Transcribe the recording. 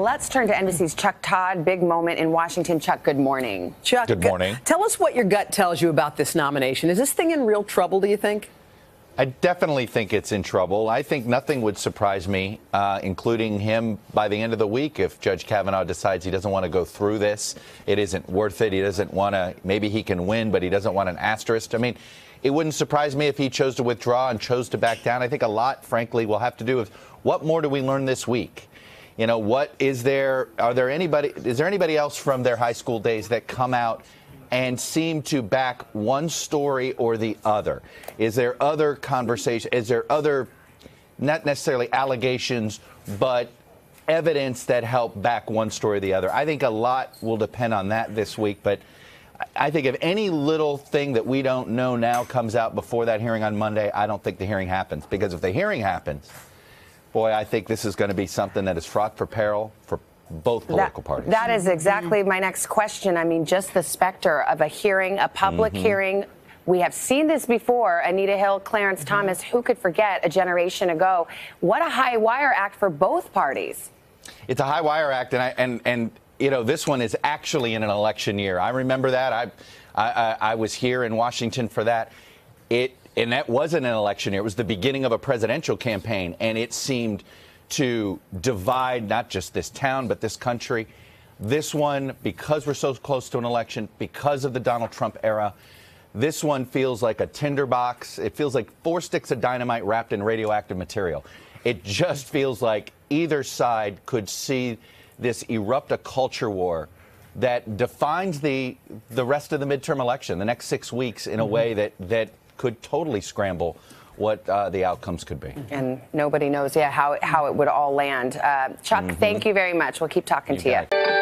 let's turn to NBC's Chuck Todd. Big moment in Washington. Chuck, good morning. Chuck, good morning. Tell us what your gut tells you about this nomination. Is this thing in real trouble, do you think? I definitely think it's in trouble. I think nothing would surprise me, including him by the end of the week, if Judge Kavanaugh decides he doesn't want to go through this. It isn't worth it. He doesn't want to. Maybe he can win, but he doesn't want an asterisk. I mean, it wouldn't surprise me if he chose to withdraw and chose to back down. I think a lot, frankly, will have to do with what more do we learn this week? You know, what is there? Is there anybody else from their high school days that come out and seem to back one story or the other? Is there other conversation? Is there other, not necessarily allegations, but evidence that help back one story or the other? I think a lot will depend on that this week, but I think if any little thing that we don't know now comes out before that hearing on Monday, I don't think the hearing happens. Because if the hearing happens, boy, I think this is going to be something that is fraught for peril for both political parties. That is exactly my next question. I mean, just the specter of a hearing, a public hearing. We have seen this before. Anita Hill, Clarence Thomas, who could forget a generation ago? What a high wire act for both parties. It's a high wire act, and you know, this one is actually in an election year. I remember that. I was here in Washington for that. And that wasn't an election year. It was the beginning of a presidential campaign, and it seemed to divide not just this town, but this country. This one, because we're so close to an election, because of the Donald Trump era, this one feels like a tinderbox. It feels like 4 sticks of dynamite wrapped in radioactive material. It just feels like either side could see this erupt a culture war that defines the rest of the midterm election, the next 6 weeks, in a way that could totally scramble what the outcomes could be. And nobody knows, how it would all land. Chuck, thank you very much. We'll keep talking to you.